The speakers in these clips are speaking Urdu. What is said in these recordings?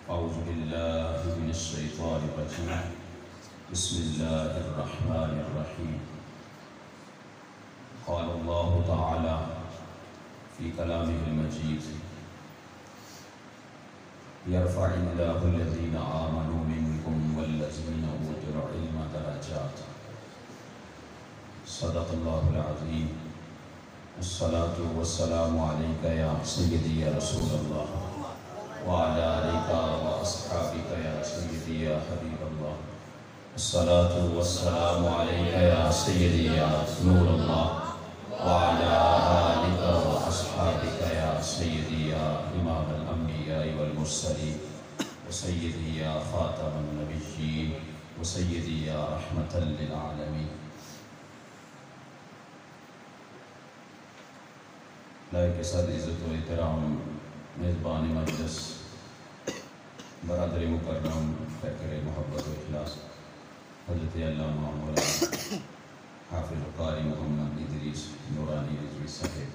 أعوذ بالله من الشيطان الرجيم. بسم الله الرحمن الرحيم. قال الله تعالى في كلامه المجيد: يرفع الله الذين آمنوا منكم والذين أوتوا العلم درجات. صدق الله العظيم. الصلاة والسلام عليك يا سيدي يا رسول الله وعلى آلك وأصحابك يا سيدي يا حبيب الله. الصلاة والسلام عليك يا سيدي يا نور الله وعلى آلك وأصحابك يا سيدي يا إمام الأنبياء والمرسلين وسيدي يا خاتم النبيين وسيدي يا رحمة للعالمين. لائق کے ساتھ عزت و احترام میزبان مجلس، برادر مکرم، فکر محبت و اخلاص، حضرت علامہ مولانا حافظ قاری محمد ادریس نورانی رضوی صاحب،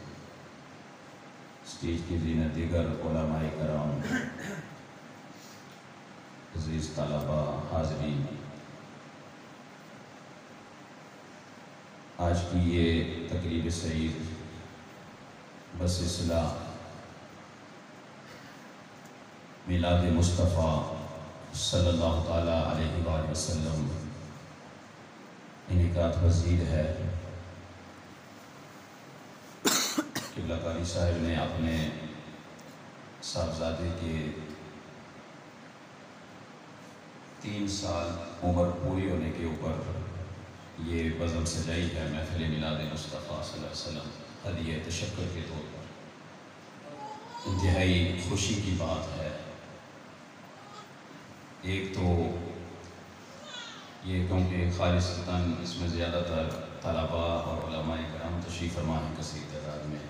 اسٹیج کی زینت، دیگر علماء کرام، عزیز طلباء، حاضرین، آج کی یہ تقریب سعید بسلسلہ میلاد مصطفیٰ صلی اللہ تعالیٰ علیہ وآلہ وسلم انعقاد پذیر ہے۔ قبلہ قاری صاحب نے اپنے صاحبزادے کے 3 سال عمر پوری ہونے کے اوپر یہ بزم سجائی ہے محفل میلاد مصطفیٰ صلی اللہ علیہ وسلم، ہدیہ تشکر کے طور پر۔ انتہائی خوشی کی بات ہے۔ ایک تو یہ کیونکہ خالصتاً اس میں زیادہ تر طلباء اور علماء کرام تشریف فرما ہیں کثیر تعداد میں،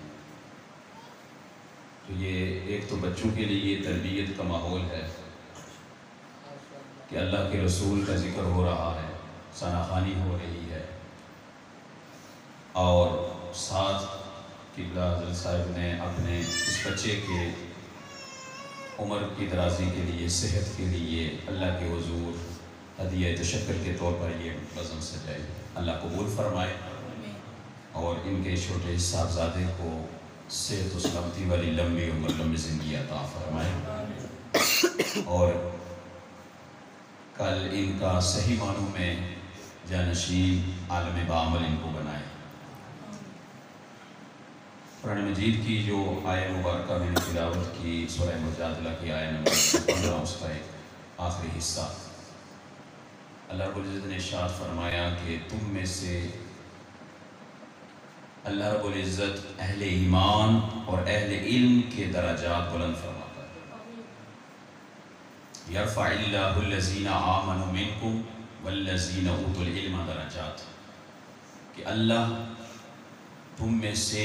تو یہ ایک تو بچوں کے لیے یہ تربیت کا ماحول ہے کہ اللہ کے رسول کا ذکر ہو رہا ہے، ثنا خوانی ہو رہی ہے، اور ساتھ قبلہ حضرت صاحب نے اپنے اس بچے کے عمر کی درازی کے لیے، صحت کے لیے اللہ کے حضور ہدیہ تشکر کے طور پر یہ بزم سجائے۔ اللہ قبول فرمائے اور ان کے چھوٹے صاحبزادے کو صحت و سلامتی والی لمبی عمر، لمبی زندگی عطا فرمائے، اور کل ان کا صحیح معنوں میں جانشین عالم بعمل ان کو بنائے۔ قرآن مجید کی جو آیہ مبارکہ میں نے تلاوت کی، سورہ مجادلہ کی آیہ نمبر 15، اس کا ایک آخری حصہ، اللہ رب العزت نے ارشاد فرمایا کہ تم میں سے اللہ رب العزت اہل ایمان اور اہل علم کے درجات بلند فرماتا ہے۔ یرفع اللہ الذین آمنوا منکم والذین اوتوا العلم درجات، کہ اللہ تم میں سے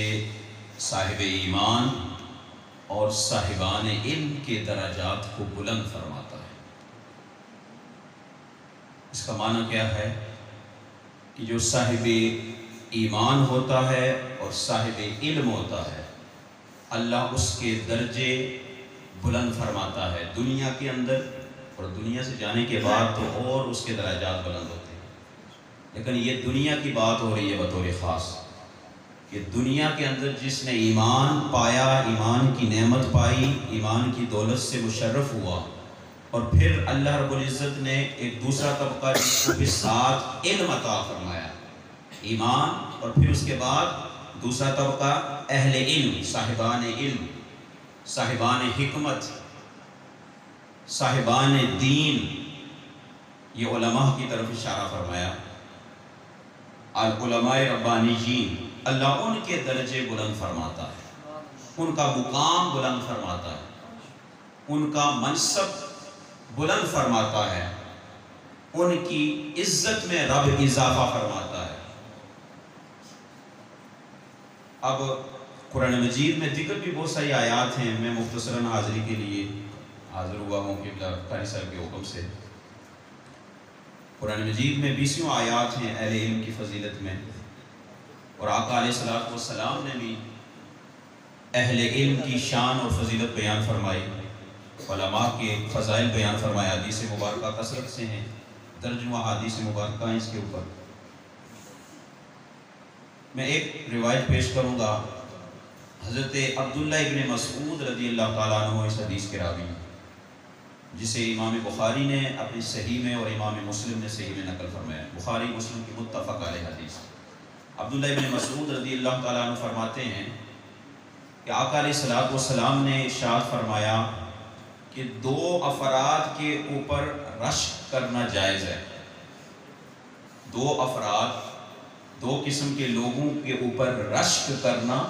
صاحب ایمان اور صاحبان علم کے درجات کو بلند فرماتا ہے۔ اس کا معنی کیا ہے کہ جو صاحب ایمان ہوتا ہے اور صاحب علم ہوتا ہے، اللہ اس کے درجے بلند فرماتا ہے دنیا کے اندر، اور دنیا سے جانے کے بعد تو اور اس کے درجات بلند ہوتے ہیں، لیکن یہ دنیا کی بات ہو رہی ہے بطور خاص، کہ دنیا کے اندر جس نے ایمان پایا، ایمان کی نعمت پائی، ایمان کی دولت سے مشرف ہوا، اور پھر اللہ رب العزت نے ایک دوسرا طبقہ جس کو بھی ساتھ علم عطا فرمایا، ایمان، اور پھر اس کے بعد دوسرا طبقہ اہل علم، صاحبان علم، صاحبان حکمت، صاحبان دین، یہ علماء کی طرف اشارہ فرمایا، علماء ربانیین، اللہ ان کے درجے بلند فرماتا ہے، ان کا مقام بلند فرماتا ہے، ان کا منصب بلند فرماتا ہے، ان کی عزت میں رب اضافہ فرماتا ہے۔ اب قرآن مجید میں ذکر بھی بہت ساری آیات ہیں، میں مختصراً حاضری کے لیے حاضر ہوا ہوں قبلہ قاری صاحب کے حکم سے۔ قرآن مجید میں 20 آیات ہیں اہل علم کی فضیلت میں، اور آقا علیہ السلام نے بھی اہل علم کی شان اور فضیلت بیان فرمائی۔ علماء کے فضائل بیان فرمائے، حدیث مبارکہ کثرت سے ہیں، درجنوں حدیث مبارکہ ہیں اس کے اوپر۔ میں ایک روایت پیش کروں گا، حضرت عبداللہ ابن مسعود رضی اللہ تعالیٰ عنہ اس حدیث کے راوی ہیں، جسے امام بخاری نے اپنی صحیح میں اور امام مسلم نے صحیح میں نقل فرمایا، بخاری مسلم کی متفق علیہ حدیث۔ عبداللہ ابن مسعود رضی اللہ تعالیٰ عنہ فرماتے ہیں کہ آقا علیہ الصلوۃ والسلام نے ارشاد فرمایا کہ 2 افراد کے اوپر رشک کرنا جائز ہے۔ 2 افراد، 2 قسم کے لوگوں کے اوپر رشک کرنا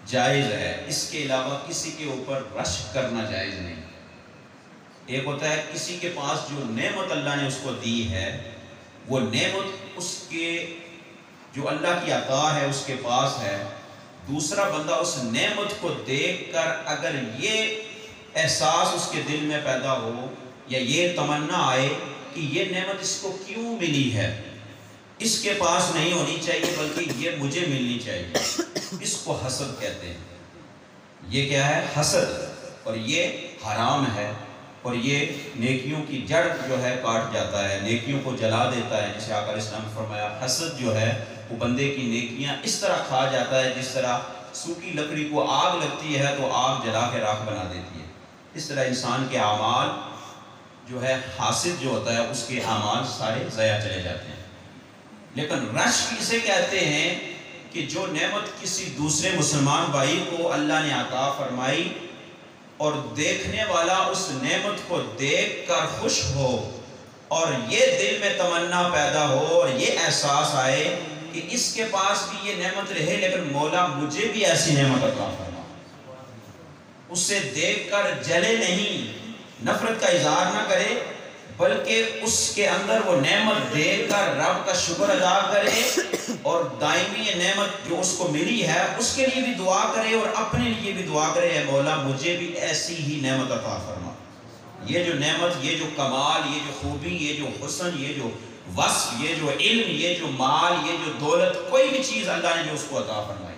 جائز ہے، اس کے علاوہ کسی کے اوپر رشک کرنا جائز نہیں۔ ایک ہوتا ہے کسی کے پاس جو نعمت اللہ نے اس کو دی ہے، وہ نعمت اس کے جو اللہ کی عطا ہے اس کے پاس ہے، دوسرا بندہ اس نعمت کو دیکھ کر اگر یہ احساس اس کے دل میں پیدا ہو یا یہ تمنا آئے کہ یہ نعمت اس کو کیوں ملی ہے، اس کے پاس نہیں ہونی چاہیے بلکہ یہ مجھے ملنی چاہیے، اس کو حسد کہتے ہیں۔ یہ کیا ہے؟ حسد، اور یہ حرام ہے، اور یہ نیکیوں کی جڑ جو ہے کاٹ جاتا ہے، نیکیوں کو جلا دیتا ہے، جسے آقا علیہ السلام نے فرمایا حسد جو ہے وہ بندے کی نیکیاں اس طرح کھا جاتا ہے جس طرح سوکھی لکڑی کو آگ لگتی ہے تو آگ جلا کے راکھ بنا دیتی ہے، اس طرح انسان کے اعمال جو ہے، حاسد جو ہوتا ہے اس کے اعمال سارے ضائع چلے جاتے ہیں۔ لیکن رشک اسے کہتے ہیں کہ جو نعمت کسی دوسرے مسلمان بھائی کو اللہ نے عطا فرمائی اور دیکھنے والا اس نعمت کو دیکھ کر خوش ہو اور یہ دل میں تمنا پیدا ہو اور یہ احساس آئے کہ اس کے پاس بھی یہ نعمت رہے لیکن مولا مجھے بھی ایسی نعمت عطا فرما، اسے دیکھ کر جلے نہیں، نفرت کا اظہار نہ کرے، بلکہ اس کے اندر وہ نعمت دیکھ کر رب کا شکر ادا کرے اور دائمی یہ نعمت جو اس کو ملی ہے اس کے لیے بھی دعا کرے اور اپنے لیے بھی دعا کرے، اے مولا مجھے بھی ایسی ہی نعمت عطا فرما۔ یہ جو نعمت، یہ جو کمال، یہ جو خوبی، یہ جو حسن، یہ جو وصف، یہ جو علم، یہ جو مال، یہ جو دولت، کوئی بھی چیز اللہ نے جو اس کو عطا فرمائی،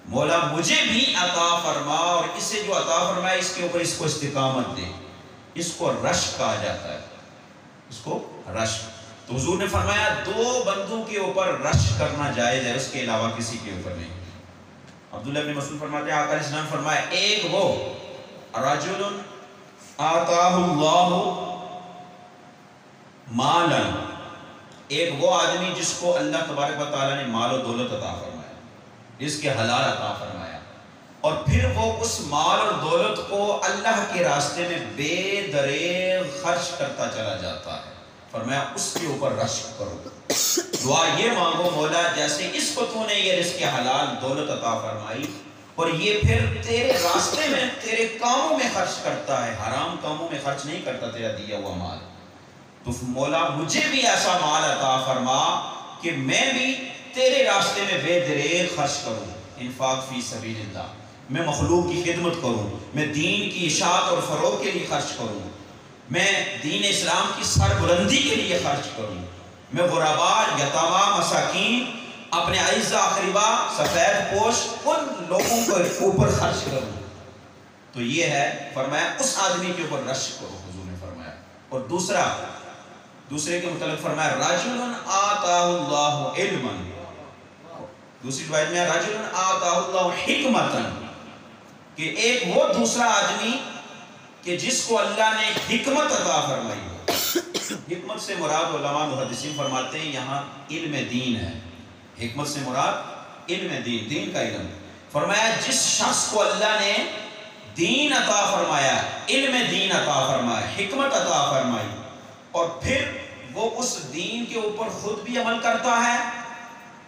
مولا مجھے بھی عطا فرما، اور اسے جو عطا فرمائے اس کے اوپر اس کو استقامت دے، اس کو رشک کہا جاتا ہے، اس کو رشک۔ تو حضور نے فرمایا 2 بندوں کے اوپر رشک کرنا جائز ہے، اس کے علاوہ کسی کے اوپر نہیں۔ عبداللہ بن مسعود فرماتے ہیں آقا علیہ السلام فرمایا ایک وہ رجل آتاہ اللہ مالا، ایک وہ آدمی جس کو اللہ تبارک و تعالیٰ نے مال و دولت عطا فرمایا، جس کے حلال عطا فرمایا، اور پھر وہ اس مال اور دولت کو اللہ کے راستے میں بے دریغ خرچ کرتا چلا جاتا ہے، فرمایا اس کے اوپر رشک کرو، دعا یہ مانگو مولا جیسے اس کو تو نے یہ رزق حلال دولت عطا فرمائی اور یہ پھر تیرے راستے میں تیرے کاموں میں خرچ کرتا ہے، حرام کاموں میں خرچ نہیں کرتا تیرا دیا ہوا مال، تو مولا مجھے بھی ایسا مال عطا فرما کہ میں بھی تیرے راستے میں بے دریغ خرچ کروں، انفاق فی سبیل اللہ، میں مخلوق کی خدمت کروں، میں دین کی اشاعت اور فروغ کے لیے خرچ کروں، میں دین اسلام کی سربلندی کے لیے خرچ کروں، میں غرباء، یتامى، مساکین، اپنے اعزاء اقرباء، سفید پوش ان لوگوں کے اوپر خرچ کروں، تو یہ ہے فرمایا اس آدمی کے اوپر رشک کرو، حضور نے فرمایا۔ اور دوسرے کے متعلق فرمایا رجل آتاہ اللہ علما، دوسری روایت میں رجل آتاہ اللہ حکمتا، کہ ایک وہ دوسرا آدمی کہ جس کو اللہ نے حکمت عطا فرمائی ہو، حکمت سے مراد علماء محدثین فرماتے ہیں یہاں علم دین ہے، حکمت سے مراد علم دین، دین کا علم، فرمایا جس شخص کو اللہ نے دین عطا فرمایا، علم دین عطا فرمایا، حکمت عطا فرمائی، اور پھر وہ اس دین کے اوپر خود بھی عمل کرتا ہے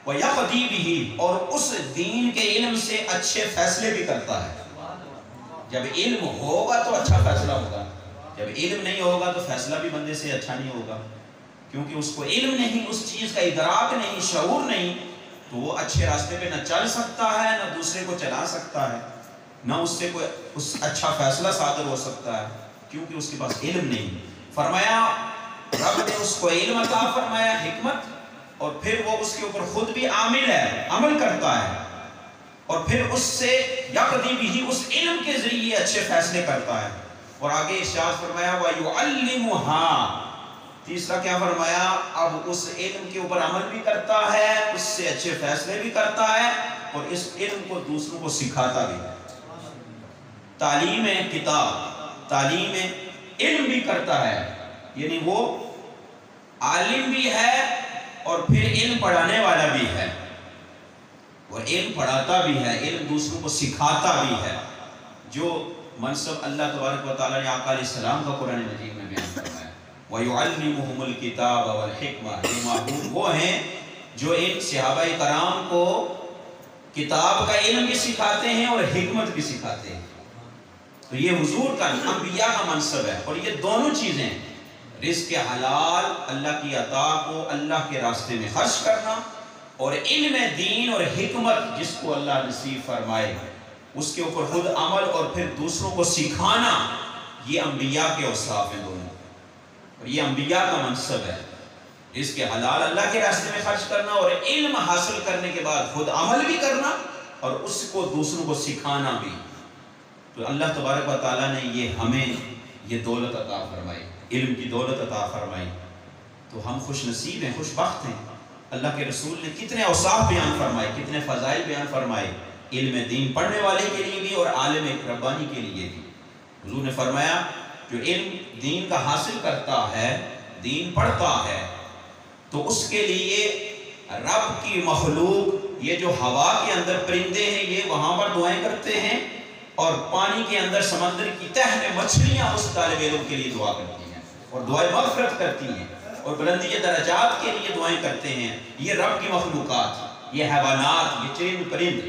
وَيَقْضِي بِهِ، اور اس دین کے علم سے اچھے فیصلے بھی کرتا ہے۔ جب علم ہوگا تو اچھا فیصلہ ہوگا، جب علم نہیں ہوگا تو فیصلہ بھی بندے سے اچھا نہیں ہوگا، کیونکہ اس کو علم نہیں، اس چیز کا ادراک نہیں، شعور نہیں، تو وہ اچھے راستے پہ نہ چل سکتا ہے، نہ دوسرے کو چلا سکتا ہے، نہ اس سے کوئی اچھا فیصلہ صادر ہو سکتا ہے، کیونکہ اس کے پاس علم نہیں۔ فرمایا رب نے اس کو علم عطا فرمایا، حکمت، اور پھر وہ اس کے اوپر خود بھی عامل ہے، عمل کرتا ہے، اور پھر اس سے یقضی بھی اس علم کے ذریعے اچھے فیصلے کرتا ہے، اور آگے ارشاد فرمایا وَيُعَلِّمُهَا، تیسرا کیا فرمایا، اب اس علم کے اوپر عمل بھی کرتا ہے، اس سے اچھے فیصلے بھی کرتا ہے، اور اس علم کو دوسروں کو سکھاتا بھی ہے۔ تعلیم کتاب، تعلیم علم بھی کرتا ہے، یعنی وہ عالم بھی ہے اور پھر علم پڑھانے والا بھی ہے، اور علم پڑھاتا بھی ہے، علم دوسروں کو سکھاتا بھی ہے۔ جو منصب اللہ تبارک و تعالیٰ نے آقا علیہ السلام کا قرآن مجید میں بیان فرمایا، وَيُعَلِّمُهُمُ الْكِتَابَ وَالْحِكْمَةَ، یہ معبود وہ ہیں جو ان صحابہ کرام کو کتاب کا علم بھی سکھاتے ہیں اور حکمت بھی سکھاتے ہیں۔ تو یہ حضور کا، انبیاء کا منصب ہے، اور یہ دونوں چیزیں، رزق حلال، اللہ کی عطا کو اللہ کے راستے میں خرچ کرنا، اور علم دین اور حکمت جس کو اللہ نصیب فرمائے اس کے اوپر خود عمل اور پھر دوسروں کو سکھانا، یہ انبیاء کے اوصاف ہیں دونوں، اور یہ انبیاء کا منصب ہے۔ رزق حلال اللہ کے راستے میں خرچ کرنا، اور علم حاصل کرنے کے بعد خود عمل بھی کرنا اور اس کو دوسروں کو سکھانا بھی۔ تو اللہ تبارک و تعالیٰ نے یہ ہمیں یہ دولت عطا فرمائی، علم کی دولت عطا فرمائی، تو ہم خوش نصیب ہیں، خوش بخت ہیں۔ اللہ کے رسول نے کتنے اوصاف بیان فرمائے، کتنے فضائل بیان فرمائے، علم دین پڑھنے والے کے لیے بھی اور عالم ربانی کے لیے بھی۔ حضور نے فرمایا جو علم دین کا حاصل کرتا ہے، دین پڑھتا ہے، تو اس کے لیے رب کی مخلوق، یہ جو ہوا کے اندر پرندے ہیں یہ وہاں پر دعائیں کرتے ہیں، اور پانی کے اندر سمندر کی تہ میں مچھلیاں اس طالب علم کے لیے دعا کرتی ہیں اور دعائیں مغفرت کرتی ہیں اور بلندی درجات کے لیے دعائیں کرتے ہیں۔ یہ رب کی مخلوقات، یہ حیوانات، یہ چرند پرند۔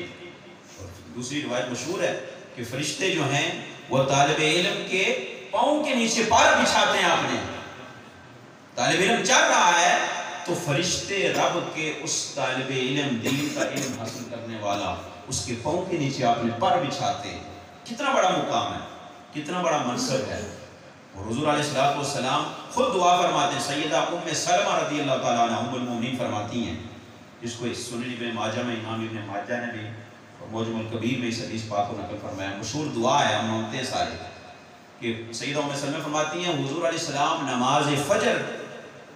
دوسری روایت مشہور ہے کہ فرشتے جو ہیں وہ طالب علم کے پاؤں کے نیچے پار بچھاتے ہیں۔ آپ نے طالب علم چل رہا ہے تو فرشتے رب کے اس طالب علم، دین کا علم حاصل کرنے والا، اس کے پاؤں کے نیچے آپ نے پر بچھاتے ہیں۔ کتنا بڑا مقام ہے، کتنا بڑا منصب ہے۔ اور حضور علیہ السلام خود دعا فرماتے ہیں، سیدہ ام سلمہ رضی اللہ تعالیٰ عنہ ام المومنین فرماتی ہیں، جس کو سنن ابن ماجہ میں امام ابن ماجہ نے بھی اور معجم الکبیر میں اس حدیث پاک کو نقل فرمایا، مشہور دعا ہے، ہم مانگتے ہیں سارے، کہ سیدہ ام سلمہ فرماتی ہیں حضور علیہ السلام نماز فجر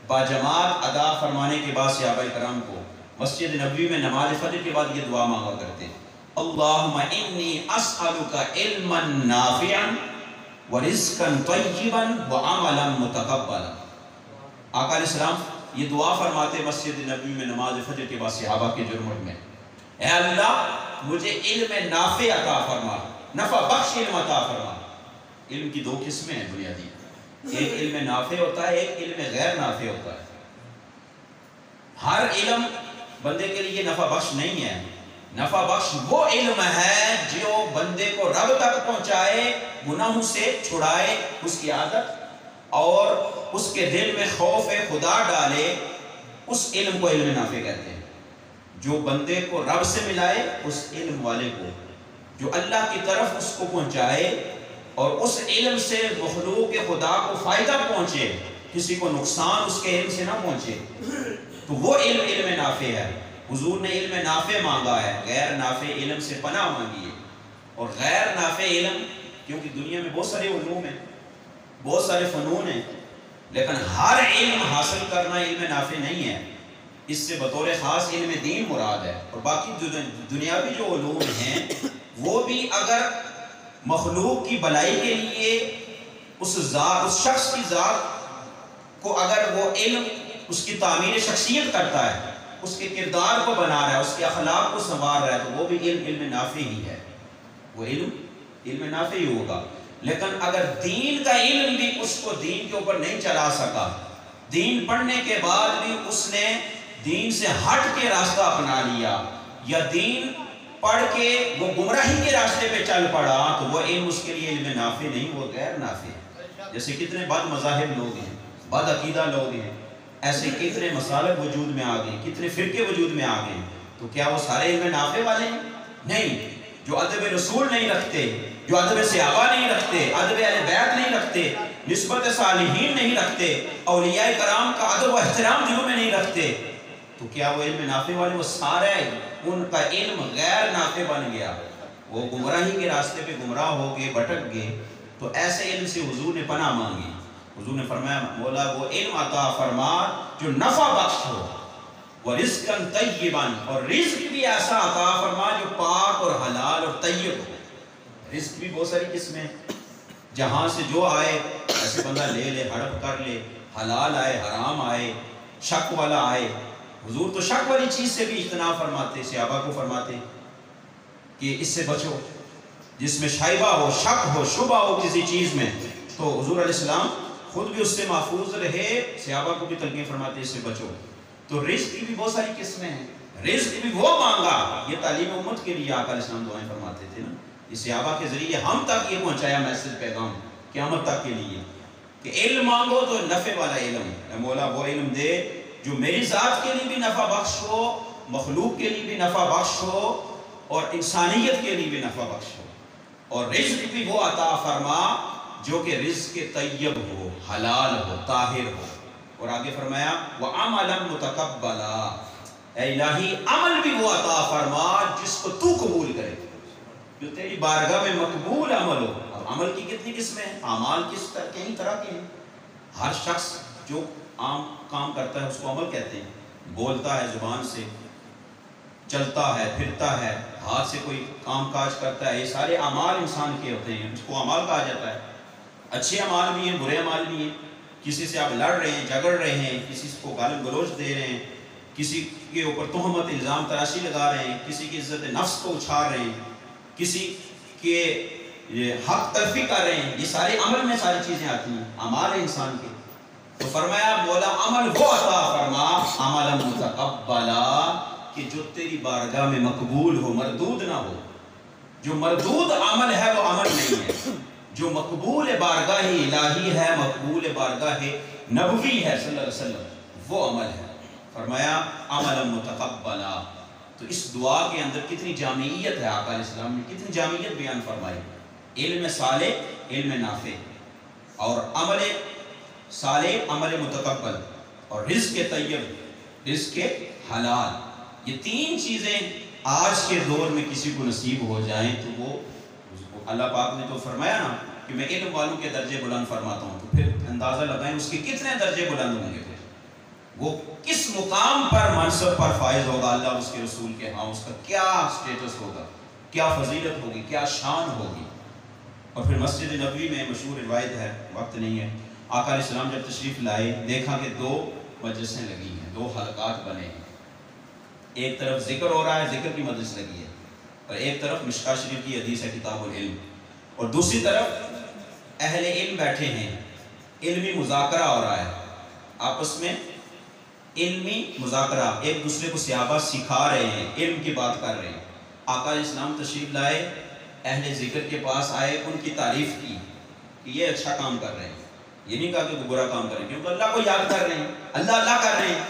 باجماعت ادا فرمانے کے بعد صحابہ کرام کو مسجد نبوی میں نماز فجر کے بعد یہ دعا مانگا کرتے ہیں، اللہم انی اسألک علما نافعا ورزقا طیبا وعملا متقبلا۔ آقا علیہ السلام یہ دعا فرماتے مسجد نبوی میں نماز فجر کے بعد صحابہ کے جرمٹ میں، اے اللہ مجھے علم نافع عطا فرما، نفع بخش علم عطا فرما۔ علم کی دو قسمیں ہیں بنیادی، ایک علم نافع ہوتا ہے، ایک علم غیر نافع ہوتا ہے۔ ہر علم بندے کے لیے نفع بخش نہیں ہے۔ نفع بخش وہ علم ہے جو بندے کو رب تک پہنچائے، گناہوں سے چھڑائے، اس کی عادت اور اس کے دل میں خوف خدا ڈالے، اس علم کو علم نافع کہتے ہیں۔ جو بندے کو رب سے ملائے، اس علم والے کو، جو اللہ کی طرف اس کو پہنچائے اور اس علم سے مخلوق خدا کو فائدہ پہنچے، کسی کو نقصان اس کے علم سے نہ پہنچے، تو وہ علم علم نافع ہے۔ حضور نے علم نافع مانگا ہے، غیر نافع علم سے پناہ مانگی ہے۔ اور غیر نافع علم، کیونکہ دنیا میں بہت سارے علوم ہیں، بہت سارے فنون ہیں، لیکن ہر علم حاصل کرنا علم نافع نہیں ہے۔ اس سے بطور خاص علم دین مراد ہے، اور باقی دنیاوی جو علوم ہیں وہ بھی اگر مخلوق کی بھلائی کے لیے اس شخص کی ذات کو اگر وہ علم اس کی تعمیر شخصیت کرتا ہے، اس کے کردار کو بنا رہا ہے، اس کے اخلاق کو سنوار رہا ہے، تو وہ بھی علم نافع ہی ہے، وہ علم نافع ہی ہوگا۔ لیکن اگر دین کا علم بھی اس کو دین کے اوپر نہیں چلا سکا، دین پڑھنے کے بعد بھی اس نے دین سے ہٹ کے راستہ اپنا لیا، یا دین پڑھ کے وہ گمراہی کے راستے پہ چل پڑا، تو وہ علم اس کے لیے علم نافع نہیں، وہ غیر نافع ہے۔ جیسے کتنے بد مذاہب لوگ ہیں، بد عقیدہ لوگ ہیں، ایسے کتنے مسالک وجود میں آ گئے، کتنے فرقے وجود میں آ گئے، تو کیا وہ سارے علم نافع والے ہیں؟ نہیں۔ جو ادب رسول نہیں رکھتے، جو ادب صحابہ نہیں رکھتے، ادب اہل بیت نہیں رکھتے، نسبت صالحین نہیں رکھتے، اولیاء کرام کا ادب و احترام دلوں میں نہیں رکھتے، تو کیا وہ علم نافع والے؟ وہ سارے ان کا علم غیر نافع بن گیا، وہ گمراہی کے راستے پہ گمراہ ہو گئے، بھٹک گئے۔ تو ایسے علم سے حضور نے پناہ مانگی. حضور نے فرمایا مولا وہ علم عطا فرما جو نفع بخش ہو، وَرِزْقًا طَيِّبًا، اور رزق بھی ایسا عطا فرما جو پاک اور حلال اور طیب ہو. رزق بھی بہت ساری قسمیں، جہاں سے جو آئے ایسے بندہ لے لے، ہڑپ کر لے، حلال آئے حرام آئے، شک والا آئے. حضور تو شک والی چیز سے بھی اجتناب فرماتے، صحابہ کو فرماتے کہ اس سے بچو، جس میں شائبہ ہو، شک ہو، شبہ ہو کسی چیز میں. تو حضور علیہ السلام خود بھی اس سے محفوظ رہے، صحابہ کو بھی تلقین فرماتے اس سے بچو. تو رزق کی بھی بہت ساری قسمیں ہیں. رزق بھی وہ مانگا، یہ تعلیم امت کے لیے آقا علیہ السلام دعائیں فرماتے تھے نا. یہ صحابہ کے ذریعے ہم تک یہ پہنچایا میسج، پیغام قیامت تک کے لیے کہ علم مانگو تو نفع والا علم. اے مولا وہ علم دے جو میری ذات کے لیے بھی نفع بخش ہو، مخلوق کے لیے بھی نفع بخش ہو، اور انسانیت کے لیے بھی نفع بخش ہو. اور رزق بھی وہ عطا فرما جو کہ رزق طیب ہو، حلال ہو، طاہر ہو. اور آگے فرمایا وَعَمَلًا مُتَقَبَّلًا، اے الہی عمل بھی وہ عطا فرما جس کو تو قبول کرے، جو تیری بارگاہ میں مقبول عمل ہو. اب عمل کی کتنی قسمیں ہیں، اعمال کئی طرح کے ہیں. ہر شخص جو عام کام کرتا ہے اس کو عمل کہتے ہیں. بولتا ہے زبان سے، چلتا ہے، پھرتا ہے، ہاتھ سے کوئی کام کاج کرتا ہے، یہ سارے اعمال انسان کے ہوتے ہیں، اس کو اعمال کہا جاتا ہے. اچھے اعمال بھی ہیں، برے اعمال بھی ہیں. کسی سے آپ لڑ رہے ہیں، جھگڑ رہے ہیں، کسی کو گالی گلوچ دے رہے ہیں، کسی کے اوپر تہمت الزام تراشی لگا رہے ہیں، کسی کی عزت نفس کو اچھال رہے ہیں، کسی کے حق تلفی کر رہے ہیں. یہ سارے عمل میں ساری چیزیں آتی ہیں، اعمال انسان کے. تو فرمایا مولا عمل وہ عطا فرما عملا متقبلا کہ جو تیری بارگاہ میں مقبول ہو، مردود نہ ہو. جو مردود عمل ہے وہ عمل نہیں ہے، جو مقبول بارگاہ الہی ہے، مقبول بارگاہ نبوی ہے صلی اللہ علیہ وسلم، وہ عمل ہے. فرمایا عملا متقبلا. تو اس دعا کے اندر کتنی جامعیت ہے، آقا علیہ السلام نے کتنی جامعیت بیان فرمائی. علم صالح، علم نافع، اور عمل صالح، عمل متقبل، اور رزق طیب، رزق حلال. یہ تین چیزیں آج کے دور میں کسی کو نصیب ہو جائیں تو وہ اللہ پاک نے تو فرمایا نا کہ میں علم والوں کے درجے بلند فرماتا ہوں. تو پھر اندازہ لگائیں اس کے کتنے درجے بلند ہوں گے، پھر وہ کس مقام پر، منصب پر فائز ہوگا اللہ اس کے رسول کے ہاں، اس کا کیا سٹیٹس ہوگا، کیا فضیلت ہوگی، کیا شان ہوگی. اور پھر مسجد نبوی میں مشہور روایت ہے، وقت نہیں ہے، آقا علیہ السلام جب تشریف لائے دیکھا کہ 2 مجلسیں لگی ہیں، 2 حلقات بنے ہیں. ایک طرف ذکر ہو رہا ہے، ذکر کی مجلس لگی ہے، اور ایک طرف مشکاۃ شریف کی حدیث ہے کتاب العلم، اور دوسری طرف اہل علم بیٹھے ہیں، علمی مذاکرہ ہو رہا ہے، آپس میں علمی مذاکرہ، ایک دوسرے کو صحابہ سکھا رہے ہیں، علم کی بات کر رہے ہیں. آقا علیہ السلام تشریف لائے، اہل ذکر کے پاس آئے، ان کی تعریف کی کہ یہ اچھا کام کر رہے ہیں. یہ نہیں کہا کہ وہ برا کام کریں، کیونکہ اللہ کو یاد کر رہے ہیں، اللہ اللہ کر رہے ہیں،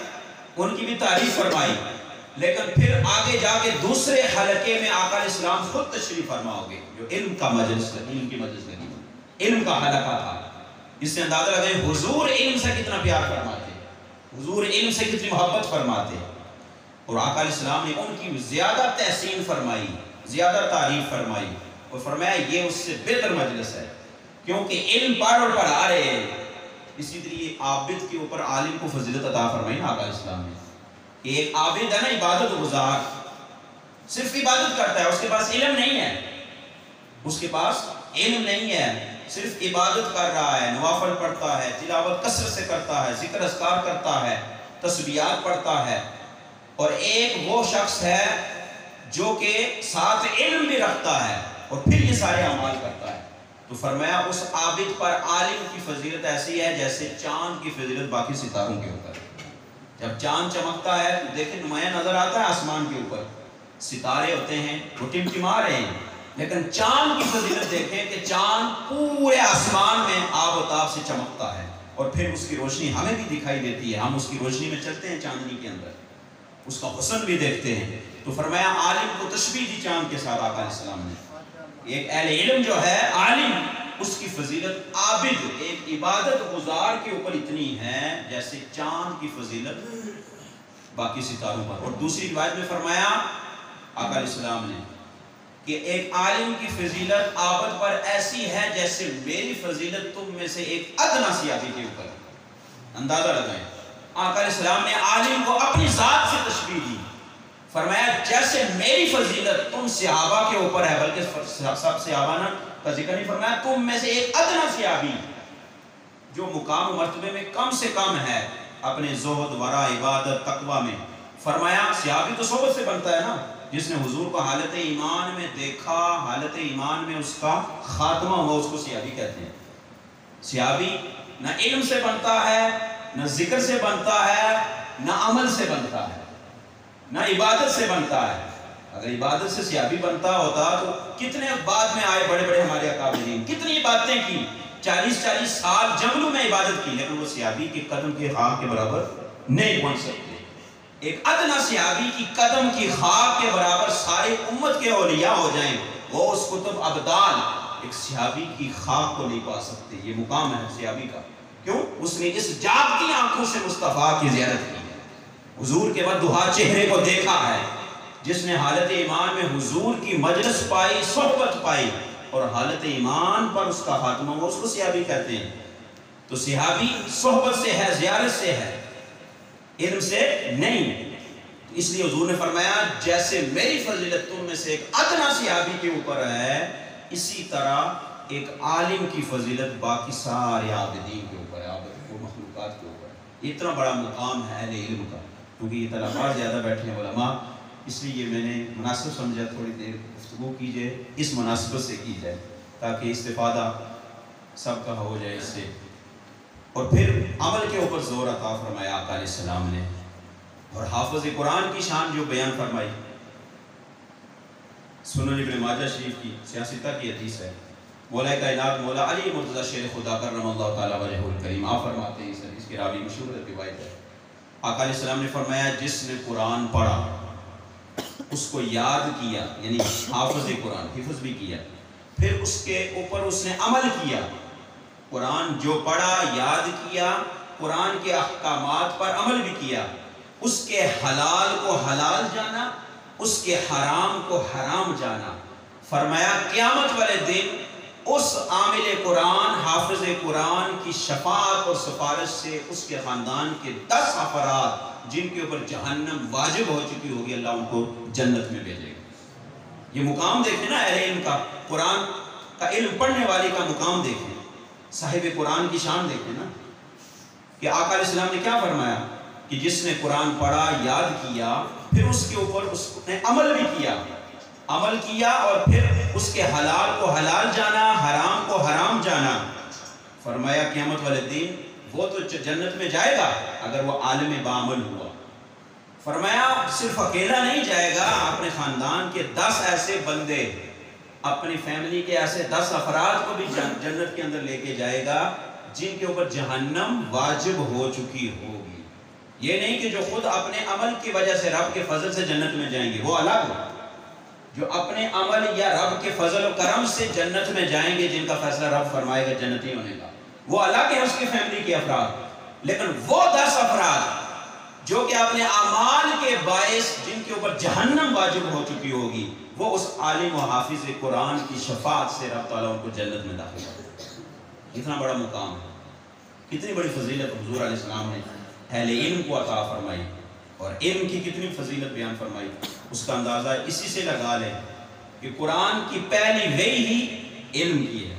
ان کی بھی تعریف فرمائی. لیکن پھر آگے جا کے دوسرے حلقے میں آقا علیہ السلام خود تشریف فرما ہوگے، جو علم کا مجلس، علم کی مجلس لگی، علم کا حلقہ تھا. اس سے اندازہ لگائیں حضور علم سے کتنا پیار فرماتے، حضور علم سے کتنی محبت فرماتے. اور آقا علیہ السلام نے ان کی زیادہ تحسین فرمائی، زیادہ تعریف فرمائی، اور فرمایا یہ اس سے بہتر مجلس ہے، کیونکہ علم پڑھ اور پڑھا رہے ہیں. اسی طریقے عابد کے اوپر عالم کو فضیلت عطا فرمائی نا آقا علیہ السلام نے. ایک عابد ہے نا، عبادت گزار، صرف عبادت کرتا ہے، اس کے پاس علم نہیں ہے، اس کے پاس علم نہیں ہے، صرف عبادت کر رہا ہے، نوافل پڑھتا ہے، تلاوت کثرت سے کرتا ہے، ذکر اذکار کرتا ہے، تسبیحات پڑھتا ہے. اور ایک وہ شخص ہے جو کہ ساتھ علم بھی رکھتا ہے اور پھر یہ سارے اعمال کرتا ہے. تو فرمایا اس عابد پر عالم کی فضیلت ایسی ہے جیسے چاند کی فضیلت باقی ستاروں کے اوپر. جب چاند چمکتا ہے تو دیکھیں نمایاں نظر آتا ہے آسمان کے اوپر، ستارے ہوتے ہیں وہ ٹمٹما رہے ہیں، لیکن چاند کی فضیلت دیکھیں کہ چاند پورے آسمان میں آب و تاب سے چمکتا ہے، اور پھر اس کی روشنی ہمیں بھی دکھائی دیتی ہے، ہم اس کی روشنی میں چلتے ہیں چاندنی کے اندر، اس کا حسن بھی دیکھتے ہیں. تو فرمایا عالم کو تشبیہ دی چاند کے ساتھ آقا علیہ السلام نے. ایک اہل علم جو ہے عالم، اس کی فضیلت عابد، ایک عبادت گزار کے اوپر اتنی ہے جیسے چاند کی فضیلت باقی ستاروں پر. اور دوسری روایت میں فرمایا آقا علیہ السلام نے کہ ایک عالم کی فضیلت عابد پر ایسی ہے جیسے میری فضیلت تم میں سے ایک ادنا صحابی کے اوپر. اندازہ لگائیں، آقا علیہ السلام نے عالم کو اپنی ذات سے تشبیہ دی، فرمایا جیسے میری فضیلت تم صحابہ کے اوپر ہے، بلکہ سب صحابہ کا ذکر نہیں فرمایا، تم میں سے ایک ادنا صحابی جو مقام و مرتبے میں کم سے کم ہے اپنے زہد، ورع، عبادت، تقوی میں. فرمایا صحابی تو صحبت سے بنتا ہے نا، جس نے حضور کو حالت ایمان میں دیکھا، حالت ایمان میں اس کا خاتمہ ہوا، اس کو صحابی کہتے ہیں. صحابی نہ علم سے بنتا ہے، نہ ذکر سے بنتا ہے، نہ عمل سے بنتا ہے، نہ عبادت سے بنتا ہے. اگر عبادت سے صحابی بنتا ہوتا تو کتنے بعد میں آئے بڑے بڑے ہمارے اکابرین، کتنی عبادتیں کی، 40 سال جنگلوں میں عبادت کی، لیکن وہ صحابی کے قدم کے خاک کے برابر نہیں پہنچ سکتے. ایک ادنا صحابی کی قدم کی خاک کے برابر سارے امت کے اولیاء ہو جائیں، وہ اس کتب ابدال ایک صحابی کی خاک کو نہیں پا سکتے. یہ مقام ہے صحابی کا. کیوں؟ اس نے اس جاگتی آنکھوں سے مصطفیٰ کی زیارت کی ہے، حضور کے بددعا چہرے کو دیکھا ہے. جس نے حالت ایمان میں حضور کی مجلس پائی، صحبت پائی، اور حالت ایمان پر اس کا خاتمہ ہوا، اس کو صحابی کہتے ہیں. تو صحابی صحبت سے ہے، زیارت سے ہے، علم سے نہیں. اس لیے حضور نے فرمایا جیسے میری فضیلت تم میں سے ایک ادنا صحابی کے اوپر ہے، اسی طرح ایک عالم کی فضیلت باقی سارے عابدین کے اوپر ہے، عابد کو مخلوقات کے اوپر ہے. اتنا بڑا مقام ہے اہل علم کا. کیونکہ یہ طلباء زیادہ بیٹھے ہیں علماء، اس لیے میں نے مناسب سمجھا تھوڑی دیر گفتگو کی جائے، اس مناسبت سے کی جائے تاکہ استفادہ سب کا ہو جائے اس سے. اور پھر عمل کے اوپر زور عطا فرمایا آقا علیہ السلام نے، اور حافظ قرآن کی شان جو بیان فرمائی. سنن ابن ماجہ شریف کی 66 کی حدیث ہے، مولا کائنات مولا علی مرتضی شیر خدا کرم اللہ تعالیٰ وجہہ الکریم آپ فرماتے ہیں، اس حدیث کی راوی مشہور روایت ہے. آقا علیہ السلام نے فرمایا جس نے قرآن پڑھا، اس کو یاد کیا، یعنی حافظ قرآن حفظ بھی کیا، پھر اس کے اوپر اس نے عمل کیا. قرآن جو پڑھا، یاد کیا، قرآن کے احکامات پر عمل بھی کیا، اس کے حلال کو حلال جانا، اس کے حرام کو حرام جانا. فرمایا قیامت والے دن اس عامل قرآن، حافظ قرآن کی شفاعت اور سفارش سے اس کے خاندان کے 10 افراد جن کے اوپر جہنم واجب ہو چکی ہوگی، اللہ ان کو جنت میں بھیجے گا. یہ مقام دیکھیں نا اہل علم کا، قرآن کا علم پڑھنے والے کا مقام دیکھیں، صاحب قرآن کی شان دیکھیں نا کہ آقا علیہ السلام نے کیا فرمایا کہ جس نے قرآن پڑھا، یاد کیا، پھر اس کے اوپر اس نے عمل بھی کیا، اور پھر اس کے حلال کو حلال جانا، حرام کو حرام جانا. فرمایا قیامت والے دن وہ تو جنت میں جائے گا اگر وہ عالم بعمل ہوا. فرمایا صرف اکیلا نہیں جائے گا، اپنے خاندان کے 10 ایسے بندے، اپنی فیملی کے ایسے 10 افراد کو بھی جنت کے اندر لے کے جائے گا جن کے اوپر جہنم واجب ہو چکی ہوگی. یہ نہیں کہ جو خود اپنے عمل کی وجہ سے رب کے فضل سے جنت میں جائیں گے، وہ الگ ہو. جو اپنے عمل یا رب کے فضل و کرم سے جنت میں جائیں گے، جن کا فیصلہ رب فرمائے گا جنتی ہونے کا، وہ الگ ہے اس کی فیملی کے افراد. لیکن وہ 10 افراد جو کہ اپنے اعمال کے باعث جن کے اوپر جہنم واجب ہو چکی ہوگی، وہ اس عالم و حافظ قرآن کی شفاعت سے رب تعالیٰ ان کو جنت میں داخل کرے گا. اتنا بڑا مقام ہے، کتنی بڑی فضیلت حضور علیہ السلام نے اہل علم کو عطا فرمائی، اور علم کی کتنی فضیلت بیان فرمائی. اس کا اندازہ اسی سے لگا لیں کہ قرآن کی پہلی وحی ہی علم کی ہے.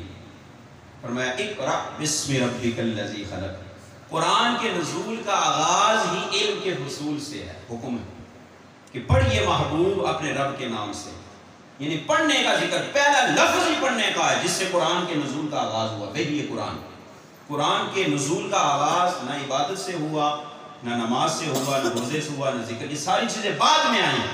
فرمایا اقرأ بسم ربک الذی خلق. قرآن کے نزول کا آغاز ہی علم کے حصول سے ہے. حکم ہے کہ پڑھیے محبوب اپنے رب کے نام سے، یعنی پڑھنے کا ذکر، پہلا لفظ ہی پڑھنے کا ہے جس سے قرآن کے نزول کا آغاز ہوا. وہی قرآن. قرآن کے نزول کا آغاز نہ عبادت سے ہوا، نہ نماز سے ہوا، نہ روزے سے ہوا، نہ ذکر. یہ ساری چیزیں بعد میں آئیں،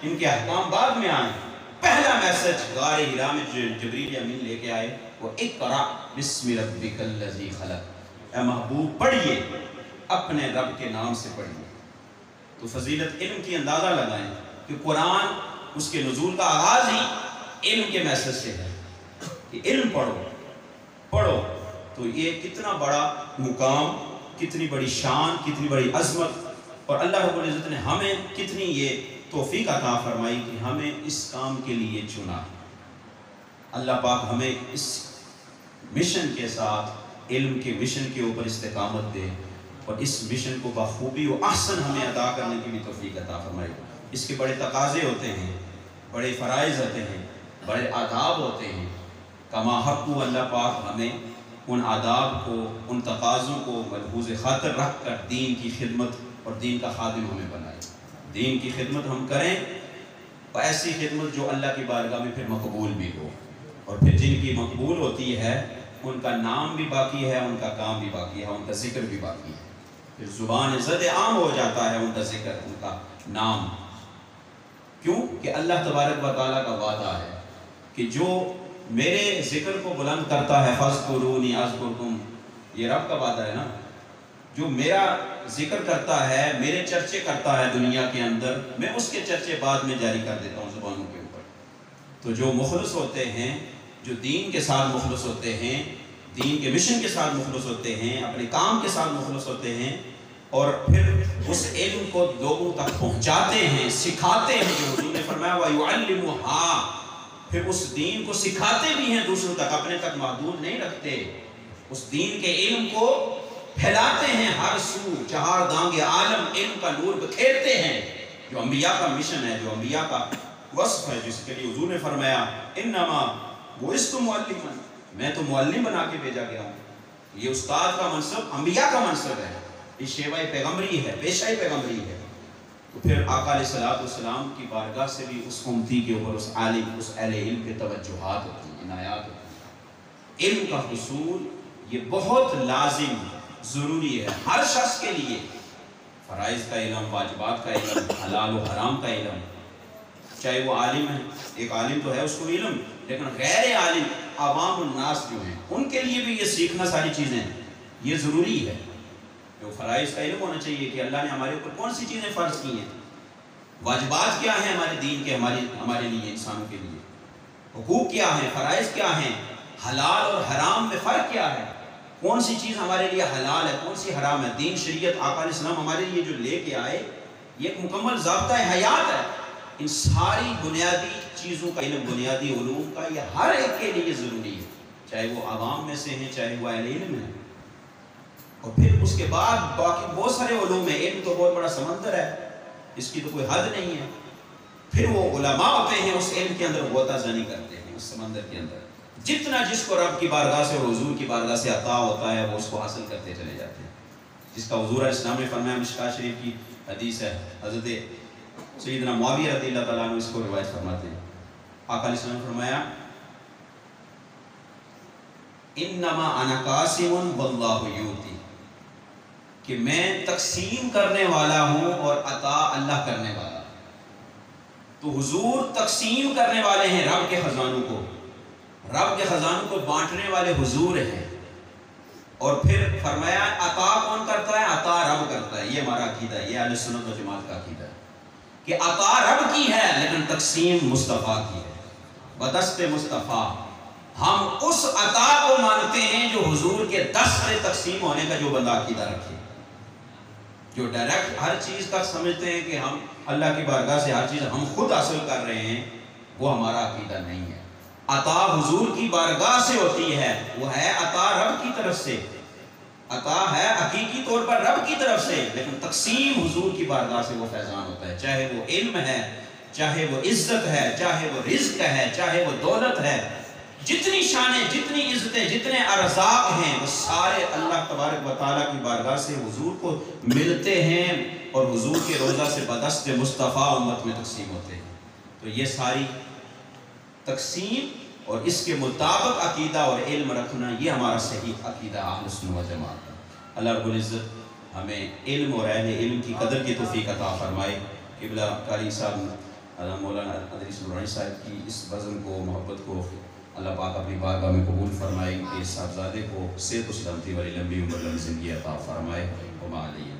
ان کے احکام بعد میں آئیں. پہلا میسج غار حرا میں جبریل امین لے کے آئے، وہ اقرأ بسم ربک الذی خلق. اے محبوب پڑھیے، اپنے رب کے نام سے پڑھیے. تو فضیلت علم کی اندازہ لگائیں کہ قرآن اس کے نزول کا آغاز ہی علم کے میسج سے ہے کہ علم پڑھو. تو یہ کتنا بڑا مقام، کتنی بڑی شان، کتنی بڑی عظمت. اور اللہ رب العزت نے ہمیں کتنی یہ توفیق عطا فرمائی کہ ہمیں اس کام کے لیے چنا. اللہ پاک ہمیں اس مشن کے ساتھ، علم کے مشن کے اوپر استقامت دے، اور اس مشن کو بخوبی و احسن ہمیں ادا کرنے کی بھی توفیق عطا فرمائے۔ اس کے بڑے تقاضے ہوتے ہیں، بڑے فرائض ہوتے ہیں، بڑے آداب ہوتے ہیں۔ کما حق اللہ پاک ہمیں ان آداب کو، ان تقاضوں کو ملحوظ خاطر رکھ کر دین کی خدمت اور دین کا خادم ہمیں بنائے۔ دین کی خدمت ہم کریں، اور ایسی خدمت جو اللہ کی بارگاہ میں پھر مقبول بھی ہو، اور پھر جن کی مقبول ہوتی ہے ان کا نام بھی باقی ہے، ان کا کام بھی باقی ہے، ان کا ذکر بھی باقی ہے، پھر زبان زد عام ہو جاتا ہے ان کا ذکر، ان کا نام۔ کیوں کہ اللہ تبارک و تعالیٰ کا وعدہ ہے کہ جو میرے ذکر کو بلند کرتا ہے فاذکرونی اذکرکم، یہ رب کا وعدہ ہے نا، جو میرا ذکر کرتا ہے، میرے چرچے کرتا ہے دنیا کے اندر، میں اس کے چرچے بعد میں جاری کر دیتا ہوں زبانوں کے اوپر۔ تو جو مخلص ہوتے ہیں، جو دین کے ساتھ مخلص ہوتے ہیں، دین کے مشن کے ساتھ مخلص ہوتے ہیں، اپنے کام کے ساتھ مخلص ہوتے ہیں، اور پھر اس علم کو لوگوں تک پہنچاتے ہیں، سکھاتے ہیں، جو حضور نے فرمایا وَيُعَلِّمُهَا، پھر اس دین کو سکھاتے بھی ہیں دوسروں تک، اپنے تک محدود نہیں رکھتے، اس دین کے علم کو پھیلاتے ہیں ہر سو، چہار دانگ عالم علم کا نور بکھیرتے ہیں، جو انبیاء کا مشن ہے، جو انبیاء کا وصف ہے، جس کے لیے حضور نے فرمایا انما بُعِثْتُ مُعَلِّمًا، میں تو معلم بنا کے بھیجا گیا ہوں۔ یہ استاد کا منصب انبیاء کا منصب ہے، یہ شیوہ پیغمبری ہے، پیشہ پیغمبری ہے۔ تو پھر آقا علیہ السلام کی بارگاہ سے بھی اس امتی کے اوپر، اس عالم، اس اہل علم کے توجہات ہوتی ہیں، عنایات ہوتی ہیں۔ علم کا حصول یہ بہت لازم ضروری ہے ہر شخص کے لیے، فرائض کا علم، واجبات کا علم، حلال و حرام کا علم، چاہے وہ عالم ہے، ایک عالم تو ہے اس کو علم، لیکن غیر عالم عوام الناس جو ہیں ان کے لیے بھی یہ سیکھنا ساری چیزیں یہ ضروری ہے۔ جو فرائض کا علم ہونا چاہیے کہ اللہ نے ہمارے اوپر کون سی چیزیں فرض کی ہیں، واجبات کیا ہیں ہمارے دین کے، ہمارے لیے، انسانوں کے لیے، حقوق کیا ہیں، فرائض کیا ہیں، حلال اور حرام میں فرق کیا ہے، کون سی چیز ہمارے لیے حلال ہے، کون سی حرام ہے۔ دین شریعت آقا علیہ السلام ہمارے لیے جو لے کے آئے، یہ ایک مکمل ضابطہ حیات ہے۔ ان ساری بنیادی چیزوں کا علم، بنیادی علوم کا، یہ ہر ایک کے لیے ضروری ہے، چاہے وہ عوام میں سے ہیں، چاہے وہ اہل علم ہیں۔ اور پھر اس کے بعد باقی بہت سارے علوم ہیں، علم تو بہت بڑا سمندر ہے، اس کی تو کوئی حد نہیں ہے۔ پھر وہ علماء ہوتے ہیں اس علم کے اندر غوطہ زنی کرتے ہیں، اس سمندر کے اندر، جتنا جس کو رب کی بارگاہ سے اور حضور کی بارگاہ سے عطا ہوتا ہے وہ اس کو حاصل کرتے چلے جاتے ہیں، جس کا حضور علیہ السلام نے فرمایا، مشکاۃ شریف کی حدیث ہے، حضرت سیدنا معاویہ رضی اللہ تعالیٰ عنہ اس کو روایت فرماتے ہیں، آقا علیہ السلام نے فرمایا انما انا قاسم واللہ یؤتی، کہ میں تقسیم کرنے والا ہوں اور عطا اللہ کرنے والا۔ تو حضور تقسیم کرنے والے ہیں رب کے خزانوں کو، رب کے خزانوں کو بانٹنے والے حضور ہیں، اور پھر فرمایا عطا کون کرتا ہے، عطا رب کرتا ہے۔ یہ ہمارا عقیدہ ہے، یہ اہل سنت و جماعت کا عقیدہ ہے کہ عطا رب کی ہے لیکن تقسیم مصطفیٰ کی ہے، بدست مصطفیٰ۔ ہم اس عطا کو مانتے ہیں جو حضور کے دست سے تقسیم ہونے کا جو بندہ عقیدہ رکھے، جو ڈائریکٹ ہر چیز کا سمجھتے ہیں کہ ہم اللہ کی بارگاہ سے ہر چیز ہم خود حاصل کر رہے ہیں، وہ ہمارا عقیدہ نہیں ہے۔ عطا حضور کی بارگاہ سے ہوتی ہے، وہ ہے عطا رب کی طرف سے، عطا ہے حقیقی طور پر رب کی طرف سے، لیکن تقسیم حضور کی بارگاہ سے وہ فیضان ہوتا ہے، چاہے وہ علم ہے، چاہے وہ عزت ہے، چاہے وہ رزق ہے، چاہے وہ دولت ہے، جتنی شانیں، جتنی عزتیں، جتنے ارزاق ہیں، وہ سارے اللہ تبارک و تعالیٰ کی بارگاہ سے حضور کو ملتے ہیں، اور حضور کے روضہ سے بدست مصطفیٰ امت میں تقسیم ہوتے ہیں۔ تو یہ ساری تقسیم اور اس کے مطابق عقیدہ اور علم رکھنا، یہ ہمارا صحیح عقیدہ اہل سنت و جماعت ہے۔ اللہ رب العزت ہمیں علم اور اہل علم کی قدر کی توفیق عطا فرمائے۔ قبلہ قاری صاحب مولانا ادریس نورانی صاحب کی اس بزم کو، محبت کو اللہ پاک اپنی بارگاہ میں قبول فرمائے، کہ اس صاحبزادے کو صحت و سلامتی والی لمبی عمر، لمبی زندگی عطا فرمائے۔ وما علیہ